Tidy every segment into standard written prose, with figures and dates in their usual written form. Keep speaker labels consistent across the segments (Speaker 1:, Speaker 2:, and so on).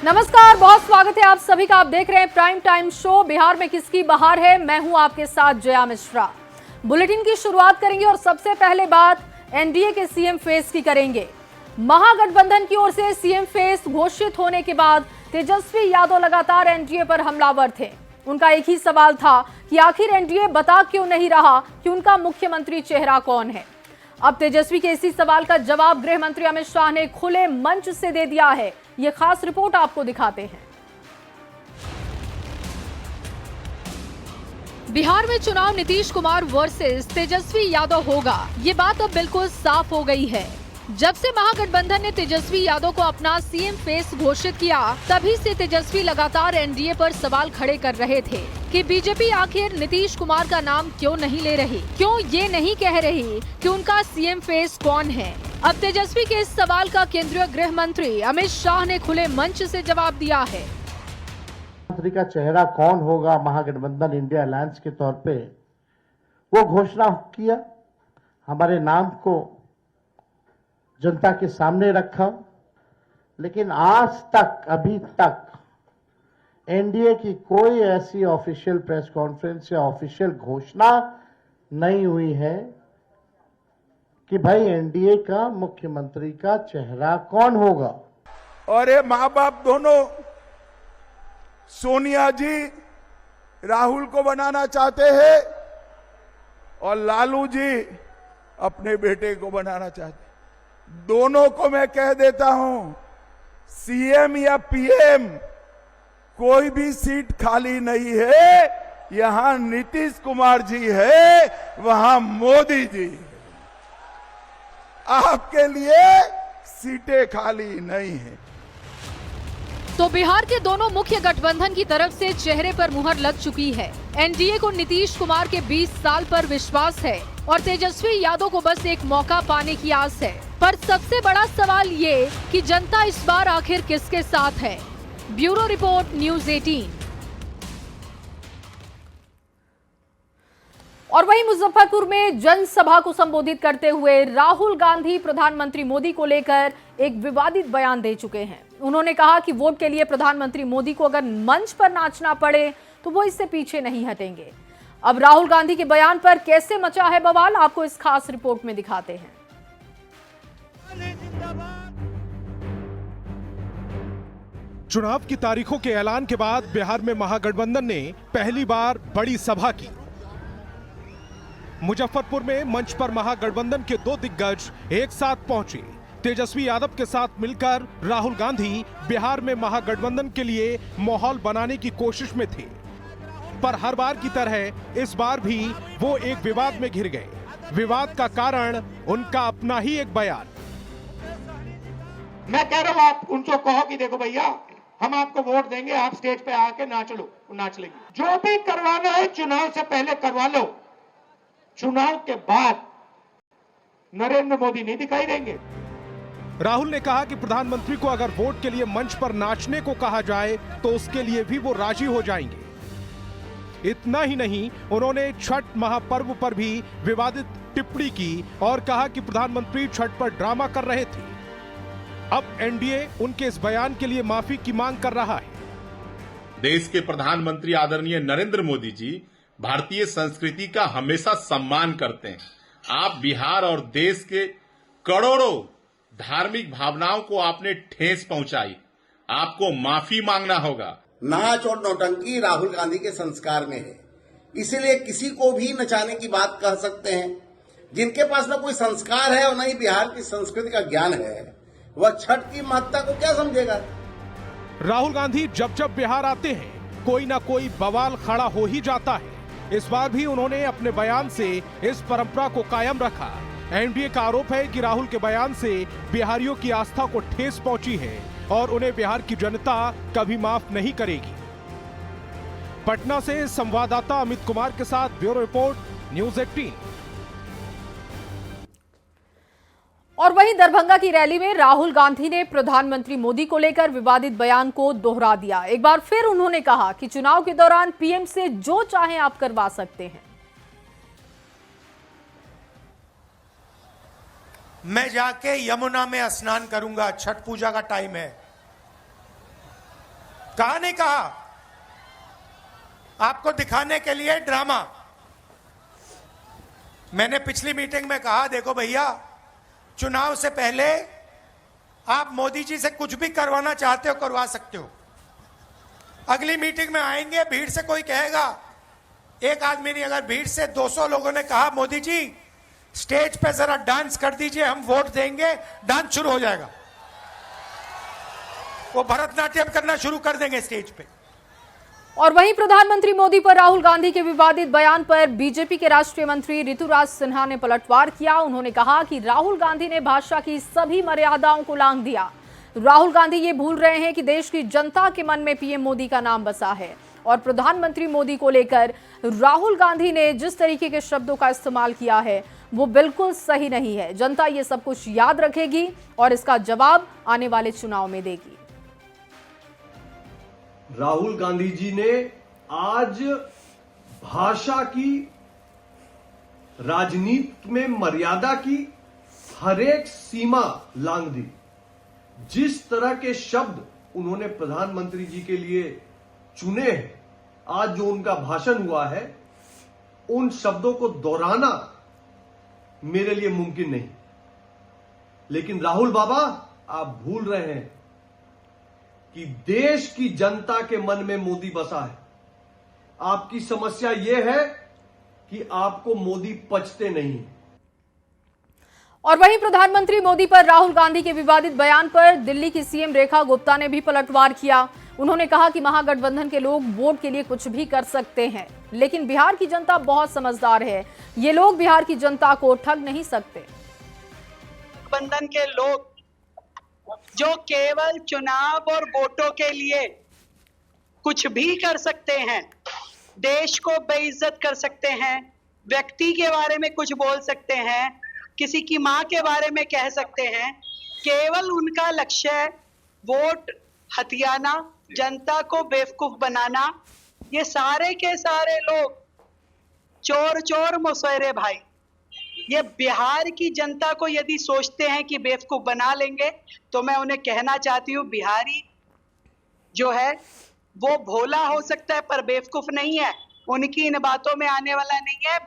Speaker 1: नमस्कार, बहुत स्वागत है आप सभी का। आप देख रहे हैं प्राइम टाइम शो बिहार में किसकी बहार है। मैं हूं आपके साथ जया मिश्रा। बुलेटिन की शुरुआत करेंगे और सबसे पहले बात एनडीए के सीएम फेस की करेंगे। महागठबंधन की ओर से सीएम फेस घोषित होने के बाद तेजस्वी यादव लगातार एनडीए पर हमलावर थे। उनका एक ही सवाल था कि आखिर एनडीए बता क्यों नहीं रहा कि उनका मुख्यमंत्री चेहरा कौन है। अब तेजस्वी के इसी सवाल का जवाब गृह मंत्री अमित शाह ने खुले मंच से दे दिया है। ये खास रिपोर्ट आपको दिखाते हैं। बिहार में चुनाव नीतीश कुमार वर्सेस तेजस्वी यादव होगा, ये बात अब बिल्कुल साफ हो गई है। जब से महागठबंधन ने तेजस्वी यादव को अपना सीएम फेस घोषित किया, तभी से तेजस्वी लगातार एनडीए पर सवाल खड़े कर रहे थे कि बीजेपी आखिर नीतीश कुमार का नाम क्यों नहीं ले रही, क्यों ये नहीं कह रही कि उनका सीएम फेस कौन है। अब तेजस्वी के इस सवाल का केंद्रीय गृह मंत्री अमित शाह ने खुले मंच से जवाब दिया है।
Speaker 2: मंत्री का चेहरा कौन होगा महागठबंधन इंडिया अलायंस के तौर पे, वो घोषणा किया। हमारे नाम को जनता के सामने रखा, लेकिन आज तक अभी तक एनडीए की कोई ऐसी ऑफिशियल प्रेस कॉन्फ्रेंस या ऑफिशियल घोषणा नहीं हुई है कि भाई एनडीए का मुख्यमंत्री का चेहरा कौन होगा।
Speaker 3: और ये मां बाप दोनों, सोनिया जी राहुल को बनाना चाहते हैं और लालू जी अपने बेटे को बनाना चाहते हैं। दोनों को मैं कह देता हूं, सीएम या पीएम कोई भी सीट खाली नहीं है। यहां नीतीश कुमार जी है, वहां मोदी जी है। आपके लिए सीटें खाली नहीं है।
Speaker 1: तो बिहार के दोनों मुख्य गठबंधन की तरफ से चेहरे पर मुहर लग चुकी है। एनडीए को नीतीश कुमार के 20 साल पर विश्वास है और तेजस्वी यादव को बस एक मौका पाने की आस है। पर सबसे बड़ा सवाल ये कि जनता इस बार आखिर किसके साथ है। Bureau report, news 18। और वहीं मुजफ्फरपुर में जनसभा को संबोधित करते हुए राहुल गांधी प्रधानमंत्री मोदी को लेकर एक विवादित बयान दे चुके हैं। उन्होंने कहा कि वोट के लिए प्रधानमंत्री मोदी को अगर मंच पर नाचना पड़े तो वो इससे पीछे नहीं हटेंगे। अब राहुल गांधी के बयान पर कैसे मचा है बवाल, आपको इस खास रिपोर्ट में दिखाते हैं।
Speaker 4: चुनाव की तारीखों के ऐलान के बाद बिहार में महागठबंधन ने पहली बार बड़ी सभा की। मुजफ्फरपुर में मंच पर महागठबंधन के दो दिग्गज एक साथ पहुंचे। तेजस्वी यादव के साथ मिलकर राहुल गांधी बिहार में महागठबंधन के लिए माहौल बनाने की कोशिश में थे, पर हर बार की तरह इस बार भी वो एक विवाद में घिर गए। विवाद का कारण उनका अपना ही एक बयान।
Speaker 5: मैं कह रहा हूं, आप उनको कहो कि देखो भैया, हम आपको वोट देंगे, आप स्टेज पे आके नाच लो, नाच लेंगे। जो भी करवाना है चुनाव से पहले करवा लो, चुनाव के बाद नरेंद्र मोदी नहीं दिखाई देंगे।
Speaker 4: राहुल ने कहा कि प्रधानमंत्री को अगर वोट के लिए मंच पर नाचने को कहा जाए तो उसके लिए भी वो राजी हो जाएंगे। इतना ही नहीं, उन्होंने छठ महापर्व पर भी विवादित टिप्पणी की और कहा कि प्रधानमंत्री छठ पर ड्रामा कर रहे थे। अब एनडीए उनके इस बयान के लिए माफी की मांग कर रहा है।
Speaker 6: देश के प्रधानमंत्री आदरणीय नरेंद्र मोदी जी भारतीय संस्कृति का हमेशा सम्मान करते हैं। आप बिहार और देश के करोड़ों धार्मिक भावनाओं को आपने ठेस पहुंचाई, आपको माफी मांगना होगा।
Speaker 7: नाच और नौटंकी राहुल गांधी के संस्कार में है, इसीलिए किसी को भी नचाने की बात कह सकते हैं। जिनके पास न कोई संस्कार है और न ही बिहार की संस्कृति का ज्ञान है, वह छठ की महत्ता को क्या समझेगा।
Speaker 4: राहुल गांधी जब जब बिहार आते हैं कोई ना कोई बवाल खड़ा हो ही जाता है। इस बार भी उन्होंने अपने बयान से इस परंपरा को कायम रखा। एनडीए का आरोप है कि राहुल के बयान से बिहारियों की आस्था को ठेस पहुंची है और उन्हें बिहार की जनता कभी माफ नहीं करेगी। पटना से संवाददाता अमित कुमार के साथ ब्यूरो रिपोर्ट, न्यूज़ 18।
Speaker 1: और वहीं दरभंगा की रैली में राहुल गांधी ने प्रधानमंत्री मोदी को लेकर विवादित बयान को दोहरा दिया। एक बार फिर उन्होंने कहा कि चुनाव के दौरान पीएम से जो चाहें आप करवा सकते हैं।
Speaker 5: मैं जाके यमुना में स्नान करूंगा, छठ पूजा का टाइम है। कहा नहीं कहा? आपको दिखाने के लिए ड्रामा। मैंने पिछली मीटिंग में कहा, देखो भैया, चुनाव से पहले आप मोदी जी से कुछ भी करवाना चाहते हो करवा सकते हो। अगली मीटिंग में आएंगे, भीड़ से कोई कहेगा, एक आदमी नहीं, अगर भीड़ से 200 लोगों ने कहा मोदी जी स्टेज पे जरा डांस कर दीजिए, हम वोट देंगे, डांस शुरू हो जाएगा। वो भरतनाट्यम करना शुरू कर देंगे स्टेज पे।
Speaker 1: और वहीं प्रधानमंत्री मोदी पर राहुल गांधी के विवादित बयान पर बीजेपी के राष्ट्रीय मंत्री ऋतुराज सिन्हा ने पलटवार किया। उन्होंने कहा कि राहुल गांधी ने भाषा की सभी मर्यादाओं को लांघ दिया। राहुल गांधी ये भूल रहे हैं कि देश की जनता के मन में पीएम मोदी का नाम बसा है और प्रधानमंत्री मोदी को लेकर राहुल गांधी ने जिस तरीके के शब्दों का इस्तेमाल किया है वो बिल्कुल सही नहीं है। जनता ये सब कुछ याद रखेगी और इसका जवाब आने वाले चुनाव में देगी।
Speaker 8: राहुल गांधी जी ने आज भाषा की, राजनीति में मर्यादा की हर एक सीमा लांघ दी। जिस तरह के शब्द उन्होंने प्रधानमंत्री जी के लिए चुने हैं, आज जो उनका भाषण हुआ है, उन शब्दों को दोहराना मेरे लिए मुमकिन नहीं। लेकिन राहुल बाबा, आप भूल रहे हैं कि देश की जनता के मन में मोदी बसा है। आपकी समस्या यह है कि आपको मोदी पचते नहीं।
Speaker 1: और वहीं प्रधानमंत्री मोदी पर राहुल गांधी के विवादित बयान पर दिल्ली की सीएम रेखा गुप्ता ने भी पलटवार किया। उन्होंने कहा कि महागठबंधन के लोग वोट के लिए कुछ भी कर सकते हैं, लेकिन बिहार की जनता बहुत समझदार है। ये लोग बिहार की जनता को ठग नहीं सकते।
Speaker 9: गठबंधन के लोग जो केवल चुनाव और वोटों के लिए कुछ भी कर सकते हैं, देश को बेइज्जत कर सकते हैं, व्यक्ति के बारे में कुछ बोल सकते हैं, किसी की मां के बारे में कह सकते हैं, केवल उनका लक्ष्य वोट हथियाना, जनता को बेवकूफ बनाना। ये सारे के सारे लोग चोर चोर मुसहरे भाई। ये बिहार की जनता को यदि सोचते हैं कि बेवकूफ बना लेंगे, तो मैं उन्हें कहना चाहती हूँ, बिहारी जो है वो भोला हो सकता है पर बेवकूफ नहीं है। उनकी इन बातों में आने वाला नहीं है।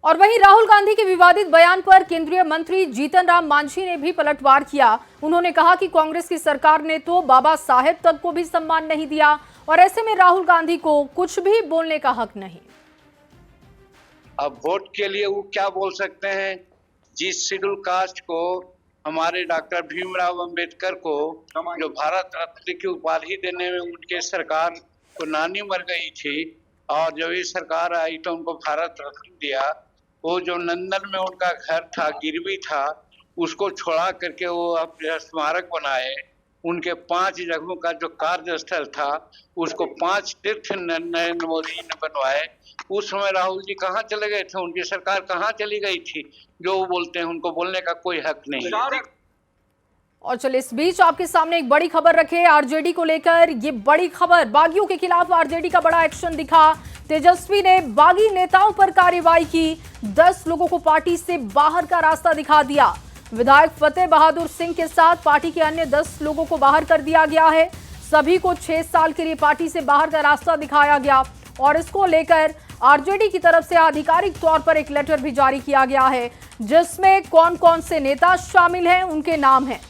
Speaker 1: और वहीं राहुल गांधी के विवादित बयान पर केंद्रीय मंत्री जीतन राम मांझी ने भी पलटवार किया। उन्होंने कहा कि कांग्रेस की सरकार ने तो बाबा साहेब तक को भी सम्मान नहीं दिया और ऐसे में राहुल गांधी को कुछ भी बोलने का हक नहीं।
Speaker 10: अब वोट के लिए वो क्या बोल सकते हैं? जिस शेड्यूल कास्ट को, हमारे डॉक्टर भीमराव अंबेडकर को जो भारत रत्न की उपाधि देने में उनके सरकार को नानी मर गई थी, और जब ये सरकार आई तो उनको भारत रत्न दिया। वो जो लंदन में उनका घर था, गिरवी था, उसको छोड़ा करके वो अपने स्मारक बनाए। उनके 5 जगहों का जो कार्यस्थल था उसको 5 तीर्थ नरेंद्र मोदी जी ने बनवाए। उस समय राहुल जी कहाँ चले गए थे? उनकी सरकार कहाँ चली गई थी? जो वो बोलते हैं उनको बोलने का कोई हक नहीं है।
Speaker 1: और चलिए इस बीच आपके सामने एक बड़ी खबर रखे आरजेडी को लेकर। ये बड़ी खबर, बागियों के खिलाफ आरजेडी का बड़ा एक्शन दिखा। तेजस्वी ने बागी नेताओं पर कार्रवाई की, 10 लोगों को पार्टी से बाहर का रास्ता दिखा दिया। विधायक फतेह बहादुर सिंह के साथ पार्टी के अन्य 10 लोगों को बाहर कर दिया गया है। सभी को 6 साल के लिए पार्टी से बाहर का रास्ता दिखाया गया और इसको लेकर आरजेडी की तरफ से आधिकारिक तौर पर एक लेटर भी जारी किया गया है, जिसमें कौन कौन से नेता शामिल हैं, उनके नाम हैं।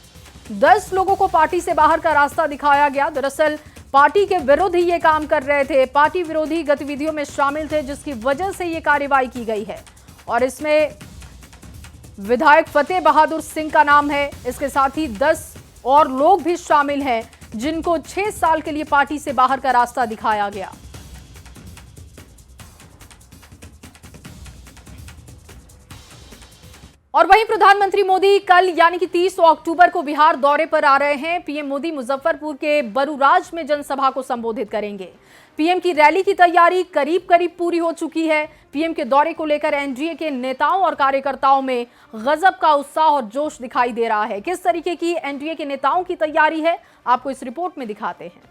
Speaker 1: 10 लोगों को पार्टी से बाहर का रास्ता दिखाया गया। दरअसल पार्टी के विरुद्ध ही ये काम कर रहे थे, पार्टी विरोधी गतिविधियों में शामिल थे, जिसकी वजह से ये कार्रवाई की गई है। और इसमें विधायक फतेह बहादुर सिंह का नाम है। इसके साथ ही 10 और लोग भी शामिल हैं, जिनको 6 साल के लिए पार्टी से बाहर का रास्ता दिखाया गया। और वहीं प्रधानमंत्री मोदी कल यानी कि 30 अक्टूबर को बिहार दौरे पर आ रहे हैं। पीएम मोदी मुजफ्फरपुर के बरूराज में जनसभा को संबोधित करेंगे। पीएम की रैली की तैयारी करीब करीब पूरी हो चुकी है। पीएम के दौरे को लेकर एनडीए के नेताओं और कार्यकर्ताओं में गजब का उत्साह और जोश दिखाई दे रहा है। किस तरीके की एनडीए के नेताओं की तैयारी है, आपको इस रिपोर्ट में दिखाते हैं।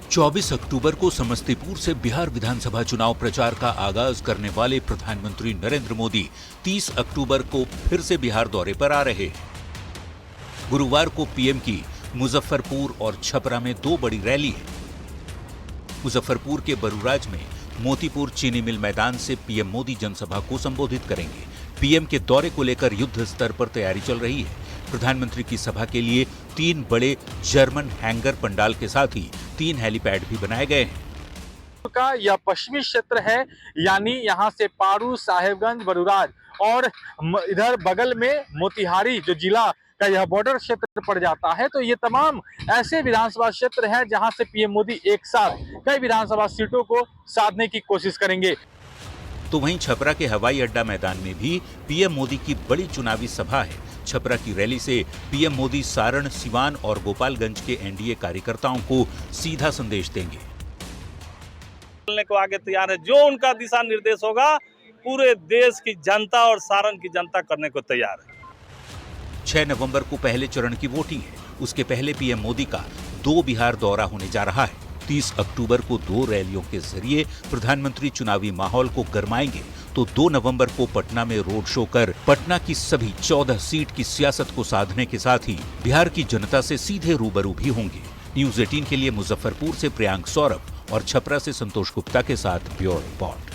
Speaker 11: 24 अक्टूबर को समस्तीपुर से बिहार विधानसभा चुनाव प्रचार का आगाज करने वाले प्रधानमंत्री नरेंद्र मोदी 30 अक्टूबर को फिर से बिहार दौरे पर आ रहे हैं। गुरुवार को पीएम की मुजफ्फरपुर और छपरा में 2 बड़ी रैली है। मुजफ्फरपुर के बरूराज में मोतीपुर चीनी मिल मैदान से पीएम मोदी जनसभा को संबोधित करेंगे। पीएम के दौरे को लेकर युद्ध स्तर पर तैयारी चल रही है। प्रधानमंत्री की सभा के लिए 3 बड़े जर्मन हैंगर पंडाल के साथ ही 3 हेलीपैड भी बनाए गए हैं।
Speaker 12: का यह पश्चिमी क्षेत्र है, यानी यहाँ से पारू, साहेबगंज, बरूराज और इधर बगल में मोतिहारी जो जिला का यह बॉर्डर क्षेत्र पड़ जाता है। तो ये तमाम ऐसे विधानसभा क्षेत्र हैं जहां से पीएम मोदी एक साथ कई विधानसभा सीटों को साधने की कोशिश करेंगे।
Speaker 11: तो वहीं छपरा के हवाई अड्डा मैदान में भी पीएम मोदी की बड़ी चुनावी सभा है। छपरा की रैली से पीएम मोदी सारण, सिवान और गोपालगंज के एनडीए कार्यकर्ताओं को सीधा संदेश देंगे।
Speaker 12: को आगे तैयार है, जो उनका दिशा निर्देश होगा पूरे देश की जनता और सारण की जनता करने को तैयार है।
Speaker 11: 6 नवंबर को पहले चरण की वोटिंग है। उसके पहले पीएम मोदी का 2 बिहार दौरा होने जा रहा है। 30 अक्टूबर को 2 रैलियों के जरिए प्रधानमंत्री चुनावी माहौल को गरमाएंगे, तो 2 नवंबर को पटना में रोड शो कर पटना की सभी 14 सीट की सियासत को साधने के साथ ही बिहार की जनता से सीधे रूबरू भी होंगे। न्यूज़ 18 के लिए मुजफ्फरपुर से प्रियांक सौरभ और छपरा से संतोष गुप्ता के साथ ब्यूरो रिपोर्ट।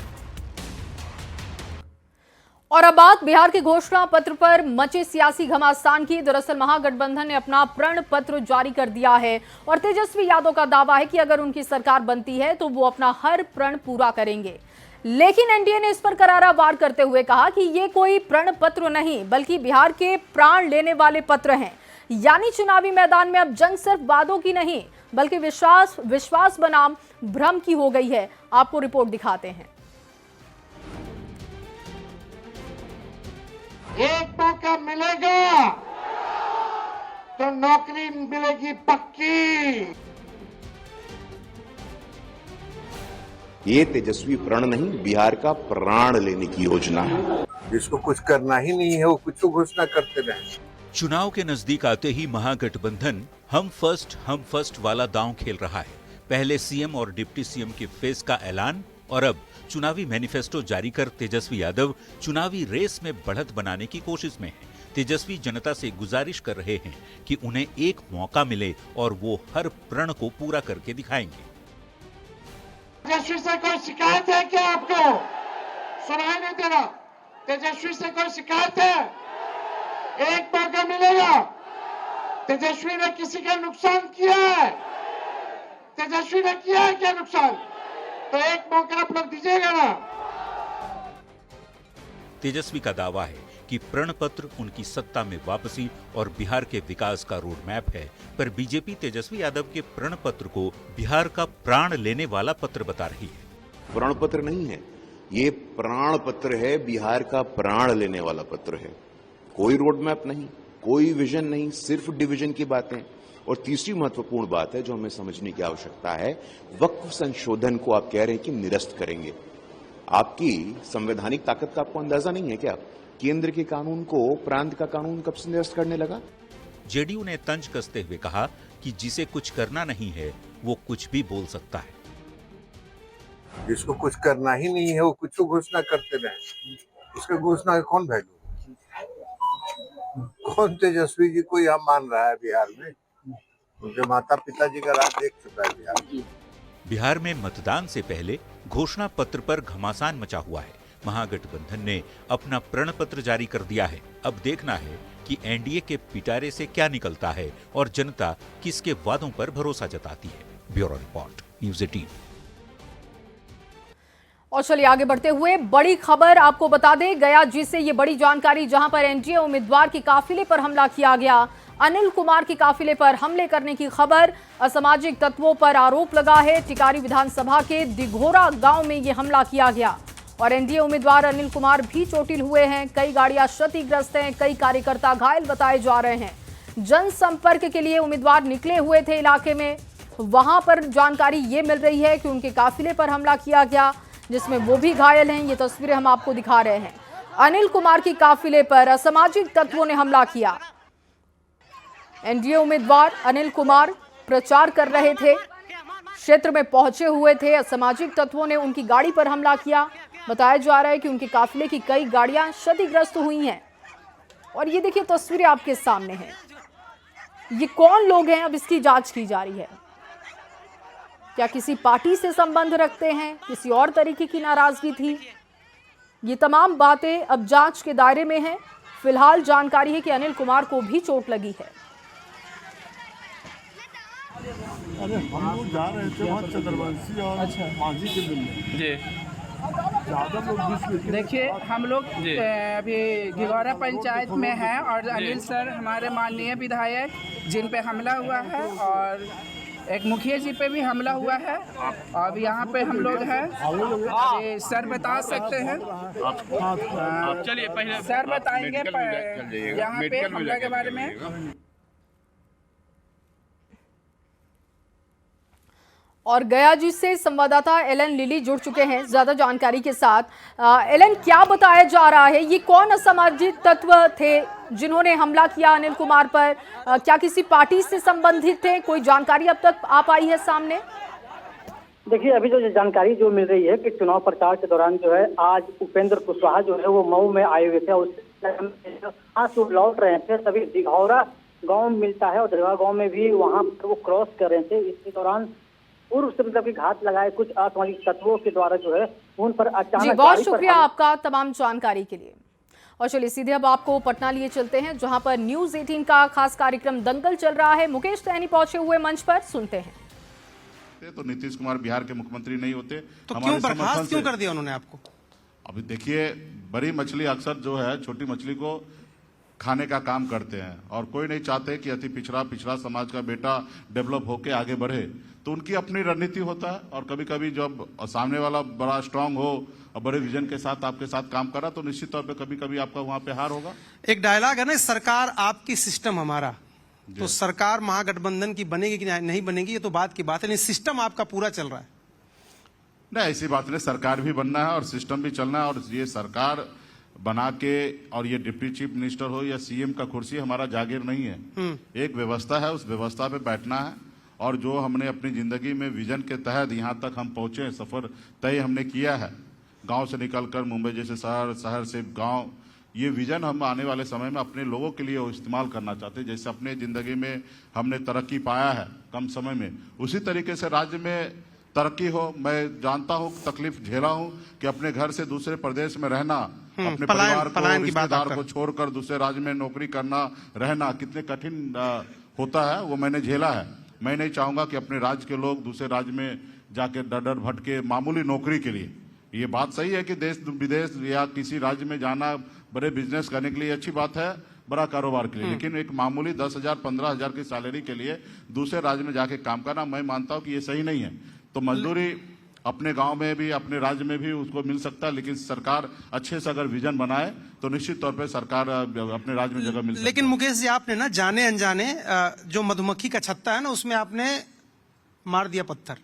Speaker 1: और अब बात बिहार के घोषणा पत्र पर मचे सियासी घमासान की। दरअसल महागठबंधन ने अपना प्रण पत्र जारी कर दिया है और तेजस्वी यादव का दावा है कि अगर उनकी सरकार बनती है तो वो अपना हर प्रण पूरा करेंगे। लेकिन एनडीए ने इस पर करारा वार करते हुए कहा कि ये कोई प्रण पत्र नहीं बल्कि बिहार के प्राण लेने वाले पत्र हैं। यानी चुनावी मैदान में अब जंग सिर्फ वादों की नहीं बल्कि विश्वास बनाम भ्रम की हो गई है। आपको रिपोर्ट दिखाते हैं।
Speaker 5: एक मौका मिलेगा तो नौकरी मिलेगी पक्की।
Speaker 13: ये तेजस्वी प्रण नहीं, बिहार का प्राण लेने की योजना है।
Speaker 14: जिसको कुछ करना ही नहीं है वो कुछ तो घोषणा करते रहे।
Speaker 11: चुनाव के नजदीक आते ही महागठबंधन हम फर्स्ट वाला दांव खेल रहा है। पहले सीएम और डिप्टी सीएम के फेस का ऐलान और अब चुनावी मैनिफेस्टो जारी कर तेजस्वी यादव चुनावी रेस में बढ़त बनाने की कोशिश में हैं। तेजस्वी जनता से गुजारिश कर रहे हैं कि उन्हें एक मौका मिले और वो हर प्रण को पूरा करके दिखाएंगे।
Speaker 5: तेजस्वी से कोई शिकायत है क्या? आपको सुनाई नहीं दे रहा? तेजस्वी से कोई शिकायत है? एक मौका मिलेगा। तेजस्वी ने किसी का नुकसान किया है? तेजस्वी ने किया है क्या नुकसान? तो एक मौका आप लोग दीजिएगा ना।
Speaker 11: तेजस्वी का दावा है कि प्रण पत्र उनकी सत्ता में वापसी और बिहार के विकास का रोड मैप है, पर बीजेपी तेजस्वी यादव के प्रण पत्र को बिहार का प्राण लेने वाला पत्र बता रही है।
Speaker 13: प्रण पत्र नहीं है, ये प्राण पत्र है, बिहार का प्राण लेने वाला पत्र है। कोई रोड मैप नहीं, कोई विजन नहीं, सिर्फ डिवीजन की बातें। और तीसरी महत्वपूर्ण बात है जो हमें समझने की आवश्यकता है, वक्फ संशोधन को आप कह रहे हैं कि निरस्त करेंगे। आपकी संवैधानिक ताकत का आपको अंदाजा नहीं है क्या? केंद्र के कानून को प्रांत का कानून कब से निरस्त करने लगा?
Speaker 11: जेडीयू ने तंज कसते हुए कहा कि जिसे कुछ करना नहीं है वो कुछ भी बोल सकता है।
Speaker 14: जिसको कुछ करना ही नहीं है वो कुछ तो घोषणा करते रहे। उसके घोषणा का कौन वैल्यू? कौन तेजस्वी जी को यहाँ मान रहा है बिहार में? उनके माता पिताजी का राज देख चुका है बिहार।
Speaker 11: बिहार में मतदान से पहले घोषणा पत्र पर घमासान मचा हुआ है। महागठबंधन ने अपना प्रण पत्र जारी कर दिया है। अब देखना है कि एनडीए के पिटारे से क्या निकलता है और जनता किसके वादों पर भरोसा जताती है। Bureau report, news 18।
Speaker 1: और चलिए आगे बढ़ते हुए बड़ी खबर आपको बता दें, गया जी से ये बड़ी जानकारी, जहां पर एनडीए उम्मीदवार के काफिले पर हमला किया गया। अनिल कुमार के काफिले पर हमले करने की खबर। असामाजिक तत्वों पर आरोप लगा है। टिकारी विधानसभा के दिघोरा गांव में ये हमला किया गया और एनडीए उम्मीदवार अनिल कुमार भी चोटिल हुए हैं। कई गाड़ियां क्षतिग्रस्त हैं, कई कार्यकर्ता घायल बताए जा रहे हैं। जनसंपर्क के लिए उम्मीदवार निकले हुए थे इलाके में, वहां पर जानकारी ये मिल रही है कि उनके काफिले पर हमला किया गया, जिसमें वो भी घायल हैं। ये तस्वीरें हम आपको दिखा रहे हैं। अनिल कुमार की काफिले पर असामाजिक तत्वों ने हमला किया। एनडीए उम्मीदवार अनिल कुमार प्रचार कर रहे थे, क्षेत्र में पहुंचे हुए थे। असामाजिक तत्वों ने उनकी गाड़ी पर हमला किया। बताया जा रहा है कि उनके काफिले की कई गाड़ियां क्षतिग्रस्त हुई हैं और ये देखिए तस्वीरें आपके सामने हैं। ये कौन लोग हैं, अब इसकी जांच की जा रही है। क्या किसी पार्टी से संबंध रखते हैं, किसी और तरीके की नाराजगी थी, ये तमाम बातें अब जांच के दायरे में हैं। फिलहाल जानकारी है कि अनिल कुमार को भी चोट लगी है।
Speaker 15: अरे हम लोग जा रहे थे वहाँ चंद्रवंशी और मांझी के मिलने जी, ज्यादा लोग
Speaker 16: देखिए हम लोग अभी घिगौरा पंचायत में हैं और अनिल सर हमारे माननीय विधायक जिन पे हमला हुआ है और एक मुखिया जी पे भी हमला हुआ है। अब यहाँ पे हम लोग हैं, अभी सर बता सकते हैं, चलिए पहले सर बताएंगे यहाँ पे हमला के बारे में।
Speaker 1: और गया जी से संवाददाता एलन लिली जुड़ चुके हैं ज्यादा जानकारी के साथ। एलन, क्या बताया जा रहा है, ये कौन असामाजिक तत्व थे जिन्होंने हमला किया अनिल कुमार पर? क्या किसी पार्टी से संबंधित थे? कोई जानकारी अब तक आ पाई है सामने?
Speaker 17: देखिए, अभी जो जानकारी जो मिल रही है कि चुनाव प्रचार के दौरान जो है आज उपेंद्र कुशवाहा जो है वो मऊ में आए हुए थे, उससे लौट रहे थे, तभी दिघौरा गाँव मिलता है और दिघौरा गाँव में भी वहाँ वो क्रॉस कर रहे थे। इसी दौरान पूर्व से मतलब कि घात लगाए कुछ असामाजिक तत्वों के द्वारा जो है उन पर अचानक।
Speaker 1: बहुत शुक्रिया आपका तमाम जानकारी के लिए। और चलिए सीधे अब आपको पटना लिए चलते हैं, जहां पर न्यूज 18 का खास कार्यक्रम दंगल चल रहा है। मुकेश सहनी पहुंचे हुए मंच पर, सुनते हैं।
Speaker 18: तो नीतीश कुमार बिहार के मुख्यमंत्री नहीं होते
Speaker 19: तो क्यों बर्खास्त क्यों कर दिया उन्होंने आपको?
Speaker 18: अभी देखिए, बड़ी मछली अक्सर जो है छोटी मछली को खाने का काम करते हैं और कोई नहीं चाहते कि अति पिछड़ा समाज का बेटा डेवलप होके आगे बढ़े, तो उनकी अपनी रणनीति होता है। और कभी कभी जब सामने वाला बड़ा स्ट्रांग हो और बड़े विजन के साथ आपके साथ काम करा तो निश्चित तौर पे कभी कभी आपका वहां पे हार होगा।
Speaker 19: एक डायलॉग है ना, सरकार आपकी सिस्टम हमारा, तो सरकार महागठबंधन की बनेगी कि नहीं बनेगी ये तो बात की बात है, नहीं सिस्टम आपका पूरा चल रहा है।
Speaker 18: नहीं, ऐसी बात नहीं, सरकार भी बनना है और सिस्टम भी चलना है। और ये सरकार बना के और ये डिप्टी चीफ मिनिस्टर हो या सीएम का कुर्सी हमारा जागीर नहीं है। एक व्यवस्था है, उस व्यवस्था पे बैठना है। और जो हमने अपनी जिंदगी में विजन के तहत यहाँ तक हम पहुंचे, सफर तय हमने किया है, गांव से निकलकर मुंबई जैसे शहर, शहर से गांव, ये विजन हम आने वाले समय में अपने लोगों के लिए इस्तेमाल करना चाहते हैं। जैसे अपने जिंदगी में हमने तरक्की पाया है कम समय में, उसी तरीके से राज्य में तरक्की हो। मैं जानता हूँ, तकलीफ झेला हूँ कि अपने घर से दूसरे प्रदेश में रहना, अपने परिवार को, रिश्तेदार को छोड़कर दूसरे राज्य में नौकरी करना, रहना कितने कठिन होता है, वो मैंने झेला है। मैं नहीं चाहूंगा कि अपने राज्य के लोग दूसरे राज्य में जाके डर भटके मामूली नौकरी के लिए। ये बात सही है कि देश विदेश या किसी राज्य में जाना बड़े बिजनेस करने के लिए अच्छी बात है, बड़ा कारोबार के लिए, लेकिन एक मामूली 10,000 15,000 की सैलरी के लिए दूसरे राज्य में जाके काम करना, मैं मानता हूं कि ये सही नहीं है। तो मजदूरी अपने गांव में भी, अपने राज्य में भी उसको मिल सकता है, लेकिन सरकार अच्छे से अगर विजन बनाए तो निश्चित तौर पे सरकार अपने राज्य में जगह मिल सकती है।
Speaker 19: लेकिन मुकेश जी, आपने ना जाने अनजाने जो मधुमक्खी का छत्ता है ना, उसमें आपने मार दिया पत्थर।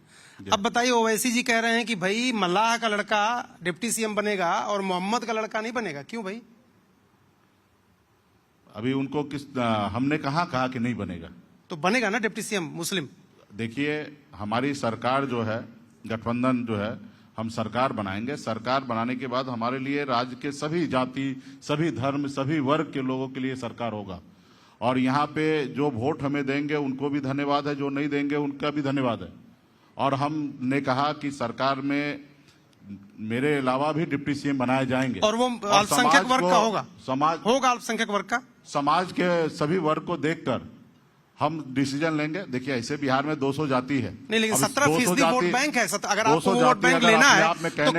Speaker 19: अब बताइए, ओवैसी जी कह रहे हैं कि भाई मल्लाह का लड़का डिप्टी सीएम बनेगा और मोहम्मद का लड़का नहीं बनेगा, क्यों भाई?
Speaker 18: अभी उनको हमने कहा कि नहीं बनेगा,
Speaker 19: तो बनेगा ना डिप्टी सीएम मुस्लिम।
Speaker 18: देखिए, हमारी सरकार जो है, गठबंधन जो है, हम सरकार बनाएंगे। सरकार बनाने के बाद हमारे लिए राज्य के सभी जाति, सभी धर्म, सभी वर्ग के लोगों के लिए सरकार होगा। और यहाँ पे जो वोट हमें देंगे उनको भी धन्यवाद है, जो नहीं देंगे उनका भी धन्यवाद है। और हमने कहा कि सरकार में मेरे अलावा भी डिप्टी सीएम बनाए जाएंगे।
Speaker 19: और वो अल्पसंख्यक वर्ग का होगा, समाज होगा अल्पसंख्यक वर्ग का,
Speaker 18: समाज के सभी वर्ग को देखकर हम डिसीजन लेंगे। देखिए, ऐसे बिहार में 200 जाति है,
Speaker 19: नहीं, लेकिन 17% वोट बैंक है। अगर आपको वोट बैंक लेना है तो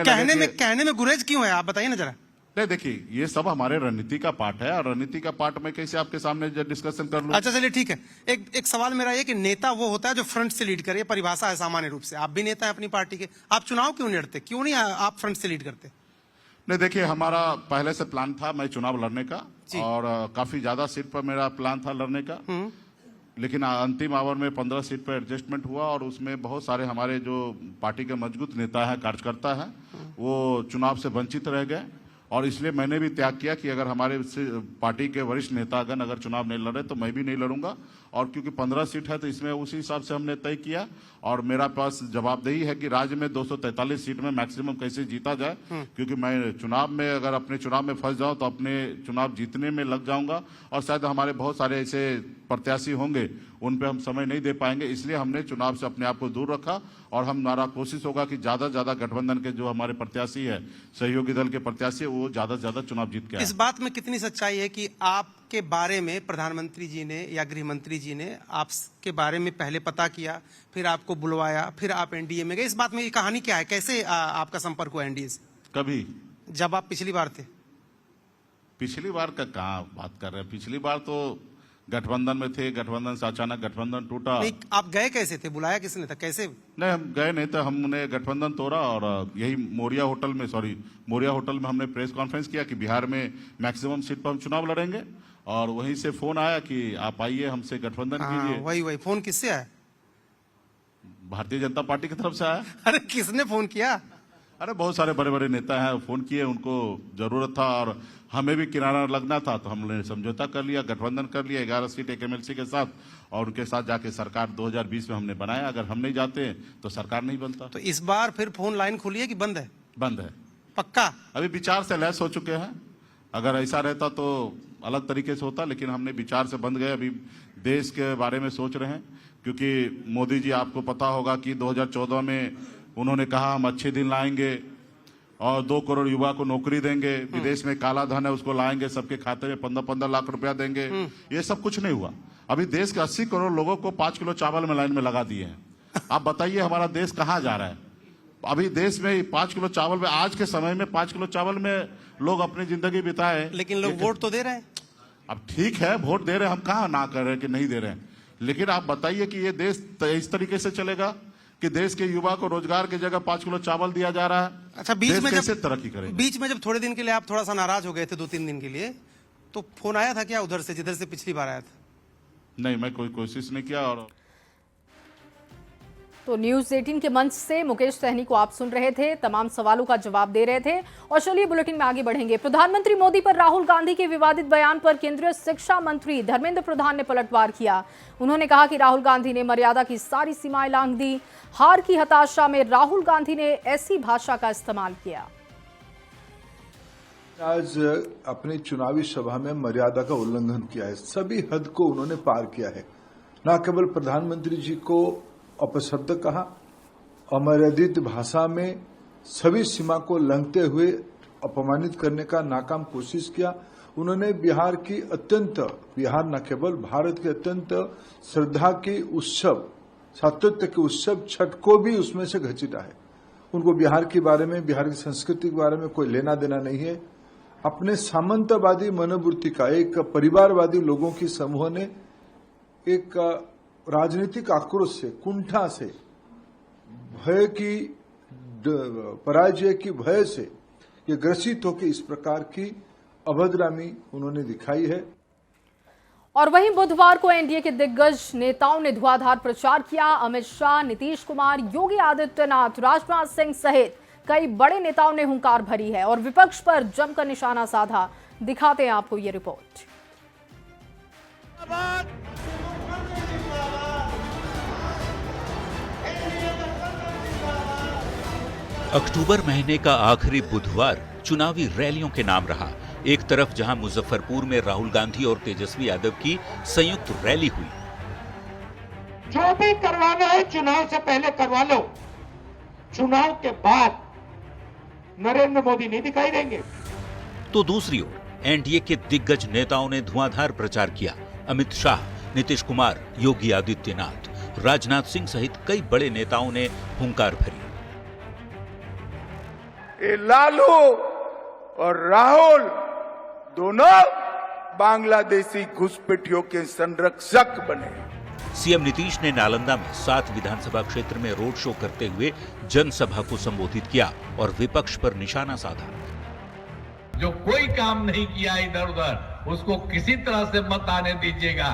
Speaker 19: कहने में गुरेज क्यों है, आप बताइए ना जरा।
Speaker 18: नहीं, देखिए, ये सब हमारे रणनीति का पार्ट है और रणनीति का पार्ट में कैसे आपके सामने डिस्कशन कर लूं।
Speaker 19: अच्छा, चलिए ठीक है। एक सवाल मेरा ये कि नेता वो होता है जो फ्रंट से लीड करे, परिभाषा है सामान्य रूप से। आप भी नेता है अपनी पार्टी के, आप चुनाव क्यों नहीं लड़ते, क्यों नहीं आप फ्रंट से लीड करते?
Speaker 18: नहीं, देखिए, हमारा पहले से प्लान था मैं चुनाव लड़ने का और काफी ज्यादा सीट पर मेरा प्लान था लड़ने का, लेकिन अंतिम आवर में 15 सीट पर एडजस्टमेंट हुआ और उसमें बहुत सारे हमारे जो पार्टी के मजबूत नेता हैं, कार्यकर्ता हैं, वो चुनाव से वंचित रह गए। और इसलिए मैंने भी त्याग किया कि अगर हमारे पार्टी के वरिष्ठ नेतागण अगर चुनाव नहीं लड़े तो मैं भी नहीं लड़ूंगा। और क्योंकि 15 सीट है तो इसमें उसी हिसाब से हमने तय किया और मेरा पास जवाबदेही है कि राज्य में 243 सीट में मैक्सिमम कैसे जीता जाए, क्योंकि मैं चुनाव में अगर अपने चुनाव में फंस जाऊं तो अपने चुनाव जीतने में लग जाऊंगा और शायद हमारे बहुत सारे ऐसे प्रत्याशी होंगे उन पे हम समय नहीं दे पाएंगे, इसलिए हमने चुनाव से अपने आप को दूर रखा और हमारा कोशिश होगा कि ज्यादा से ज्यादा गठबंधन के जो हमारे प्रत्याशी है, सहयोगी दल के प्रत्याशी, वो ज्यादा से ज्यादा चुनाव जीत के आए।
Speaker 19: इस बात में कितनी सच्चाई है कि आपके बारे में प्रधानमंत्री जी ने या गृह मंत्री जी ने आपके बारे में पहले पता किया, फिर आपको बुलवाया, फिर आप एनडीए में गए? इस बात में ये कहानी क्या है, कैसे आपका संपर्क हुआ एनडीए से?
Speaker 18: कभी
Speaker 19: जब आप पिछली बार थे?
Speaker 18: पिछली बार का कहाँ बात कर रहे हैं, पिछली बार तो गठबंधन में थे, गठबंधन से अचानक गठबंधन टूटा।
Speaker 19: नहीं, आप गए कैसे थे, बुलाया किसने था, कैसे?
Speaker 18: नहीं, हम गए नहीं थे, हमने गठबंधन तोड़ा और यही मोरिया होटल में हमने प्रेस कॉन्फ्रेंस किया कि बिहार में मैक्सिमम सीट पर हम चुनाव लड़ेंगे और वहीं से फोन आया कि आप आइए हमसे गठबंधन कीजिए।
Speaker 19: वही फोन किससे आया?
Speaker 18: भारतीय जनता पार्टी की तरफ से आया।
Speaker 19: अरे किसने फोन किया?
Speaker 18: अरे बहुत सारे बड़े बड़े नेता हैं, फोन किए, उनको जरूरत था और हमें भी किनारा लगना था, तो हमने समझौता कर लिया, गठबंधन कर लिया 11 सीट एक एमएलसी के साथ और उनके साथ जाके सरकार 2020 में हमने बनाया। अगर हम नहीं जाते तो सरकार नहीं बनता।
Speaker 19: तो इस बार फिर फोन लाइन खुली है कि बंद है?
Speaker 18: बंद है।
Speaker 19: पक्का?
Speaker 18: अभी विचार से लैस हो चुके हैं, अगर ऐसा रहता तो अलग तरीके से होता, लेकिन हमने विचार से बंद गए। अभी देश के बारे में सोच रहे हैं, क्योंकि मोदी जी, आपको पता होगा कि 2014 में उन्होंने कहा हम अच्छे दिन लाएंगे और 2 करोड़ युवा को नौकरी देंगे, विदेश में काला धन है उसको लाएंगे, सबके खाते में 15-15 लाख रुपया देंगे। ये सब कुछ नहीं हुआ। अभी देश के 80 करोड़ लोगों को 5 किलो चावल में लाइन में लगा दिए हैं। आप बताइए हमारा देश कहाँ जा रहा है? अभी देश में 5 किलो चावल में, आज के समय में 5 किलो चावल में लोग अपनी जिंदगी बिताए।
Speaker 19: लेकिन लोग वोट तो दे रहे हैं।
Speaker 18: अब ठीक है, वोट दे रहे हैं, हम कहाँ ना कर रहे हैं कि नहीं दे रहे हैं, लेकिन आप बताइए कि ये देश इस तरीके से चलेगा कि देश के युवा को रोजगार की जगह 5 किलो चावल दिया जा रहा है?
Speaker 19: अच्छा, बीच में
Speaker 18: कैसे तरक्की करेंगे?
Speaker 19: बीच में जब थोड़े दिन के लिए आप थोड़ा सा नाराज हो गए थे, 2-3 दिन के लिए, तो फोन आया था क्या उधर से, जिधर से पिछली बार आया था?
Speaker 18: नहीं, मैं कोई कोशिश नहीं किया। और
Speaker 1: तो न्यूज 18 के मंच से मुकेश सहनी को आप सुन रहे थे, तमाम सवालों का जवाब दे रहे थे। और चलिए बुलेटिन में आगे बढ़ेंगे। प्रधानमंत्री मोदी पर राहुल गांधी के विवादित बयान पर केंद्रीय शिक्षा मंत्री धर्मेंद्र प्रधान ने पलटवार किया। उन्होंने कहा कि राहुल गांधी ने मर्यादा की सारी सीमाएं लांघ दी। हार की हताशा में राहुल गांधी ने ऐसी भाषा का इस्तेमाल किया।
Speaker 15: आज अपनी चुनावी सभा में मर्यादा का उल्लंघन किया है, सभी हद को उन्होंने पार किया है। न केवल प्रधानमंत्री जी को अपशब्द कहा, अमर्यादित भाषा में सभी सीमा को लंघते हुए अपमानित करने का नाकाम कोशिश किया। उन्होंने बिहार न केवल भारत के अत्यंत श्रद्धा की उत्सव, सातत्य के उत्सव छठ को भी उसमें से घसीटा है। उनको बिहार के बारे में, बिहार की संस्कृति के बारे में कोई लेना देना नहीं है। अपने सामंतवादी मनोवृत्ति का, एक परिवारवादी लोगों की समूह ने एक राजनीतिक आक्रोश से, कुंठा से, भय की, पराजय की भय से ये ग्रसित होकर इस प्रकार की अभद्रामी उन्होंने दिखाई है।
Speaker 1: और वहीं बुधवार को एनडीए के दिग्गज नेताओं ने धुआंधार प्रचार किया। अमित शाह, नीतीश कुमार, योगी आदित्यनाथ, राजनाथ सिंह सहित कई बड़े नेताओं ने हुंकार भरी है और विपक्ष पर जमकर निशाना साधा। दिखाते हैं आपको ये रिपोर्ट।
Speaker 11: अक्टूबर महीने का आखिरी बुधवार चुनावी रैलियों के नाम रहा। एक तरफ जहां मुजफ्फरपुर में राहुल गांधी और तेजस्वी यादव की संयुक्त रैली हुई।
Speaker 5: जो भी करवाना है चुनाव से पहले करवा लो, चुनाव के बाद नरेंद्र मोदी नहीं दिखाई देंगे।
Speaker 11: तो दूसरी ओर एनडीए के दिग्गज नेताओं ने धुआंधार प्रचार किया। अमित शाह, नीतीश कुमार, योगी आदित्यनाथ, राजनाथ सिंह सहित कई बड़े नेताओं ने हुंकार भरी।
Speaker 3: ये लालू और राहुल दोनों बांग्लादेशी घुसपैठियों के संरक्षक बने।
Speaker 11: सीएम नीतीश ने नालंदा में 7 विधानसभा क्षेत्र में रोड शो करते हुए जनसभा को संबोधित किया और विपक्ष पर निशाना साधा।
Speaker 20: जो कोई काम नहीं किया इधर उधर उसको किसी तरह से मत आने दीजिएगा।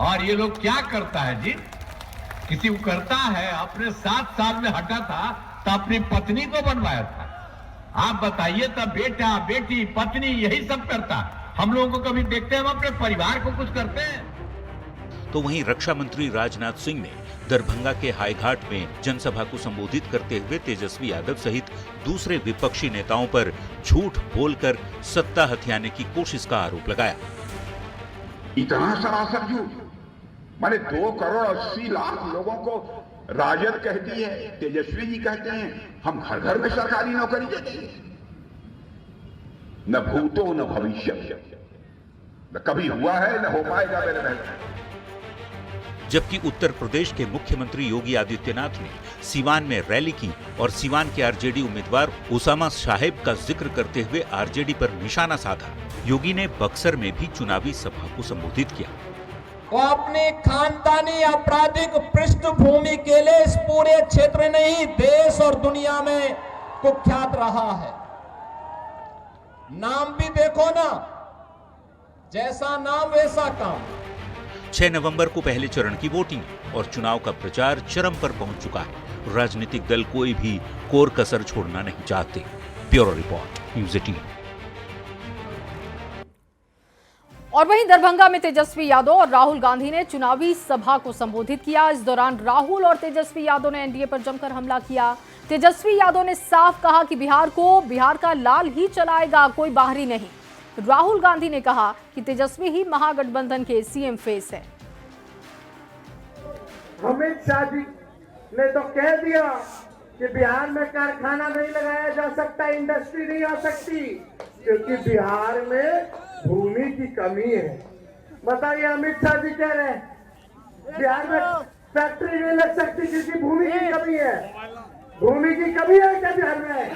Speaker 20: और ये लोग क्या करता है जी, किसी को करता है, अपने 7 साल में हटा था तो अपनी पत्नी को बनवाया था। आप बताइए, तब बेटा बेटी पत्नी यही सब करता। हम लोगों को कभी देखते हैं हम अपने परिवार को कुछ करते हैं?
Speaker 11: तो वहीं रक्षा मंत्री राजनाथ सिंह ने दरभंगा के हाईघाट में जनसभा को संबोधित करते हुए तेजस्वी यादव सहित दूसरे विपक्षी नेताओं पर झूठ बोलकर सत्ता हथियाने की कोशिश का आरोप लगाया।
Speaker 21: इतना सरासर झूठ, माने 2,80,00,000 लोगों को राजद कहती है, तेजस्वी जी कहते हैं हम घर घर में सरकारी नौकरी देंगे। न भूतो न भविष्य, न कभी हुआ है न हो पाएगा मेरे भाई।
Speaker 11: जबकि उत्तर प्रदेश के मुख्यमंत्री योगी आदित्यनाथ ने सीवान में रैली की और सीवान के आरजेडी उम्मीदवार उसामा साहेब का जिक्र करते हुए आरजेडी पर निशाना साधा। योगी ने बक्सर में भी चुनावी सभा को संबोधित किया।
Speaker 22: वो अपनी खानदानी आपराधिक पृष्ठभूमि के लिए इस पूरे क्षेत्र नहीं देश और दुनिया में कुख्यात रहा है। नाम भी देखो ना, जैसा नाम वैसा काम।
Speaker 11: 6 नवंबर को पहले चरण की वोटिंग और चुनाव का प्रचार चरम पर पहुंच चुका है। राजनीतिक दल कोई भी कोर कसर छोड़ना नहीं चाहते। Bureau report, news 18।
Speaker 1: और वहीं दरभंगा में तेजस्वी यादव और राहुल गांधी ने चुनावी सभा को संबोधित किया। इस दौरान राहुल और तेजस्वी यादव ने एनडीए पर जमकर हमला किया। तेजस्वी यादव ने साफ कहा कि बिहार का लाल ही चलाएगा, कोई बाहरी नहीं। राहुल गांधी ने कहा कि तेजस्वी ही महागठबंधन के सीएम फेस है।
Speaker 5: अमित शाह जी ने तो कह दिया कि बिहार में कारखाना नहीं लगाया जा सकता, इंडस्ट्री नहीं आ सकती, क्योंकि बिहार में भूमि की कमी है। बताइए, अमित शाह जी कह रहे हैं बिहार में फैक्ट्री नहीं लग सकती क्योंकि भूमि की कमी है। भूमि की कमी है क्या बिहार में?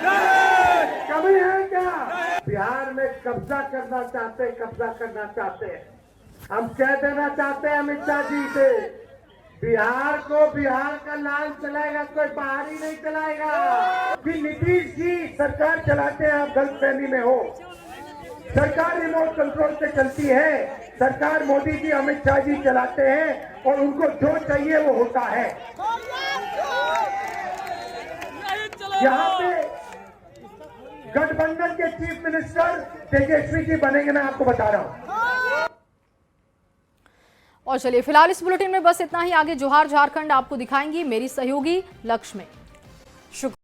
Speaker 5: कमी है क्या? बिहार में कब्जा करना चाहते हैं। हम कह देना चाहते हैं अमित शाह जी से, बिहार का लाल चलाएगा, कोई बाहरी नहीं चलाएगा। कि नीतीश जी सरकार चलाते हैं, आप गलतफहमी में हो। सरकार रिमोट कंट्रोल से चलती है। सरकार मोदी जी, अमित शाह जी चलाते हैं और उनको जो चाहिए वो होता है। यहाँ पे गठबंधन के चीफ मिनिस्टर तेजस्वी जी बनेंगे, मैं आपको बता रहा हूँ।
Speaker 1: और चलिए फिलहाल इस बुलेटिन में बस इतना ही। आगे जोहार झारखंड आपको दिखाएंगी मेरी सहयोगी लक्ष्मी। शुक्रिया।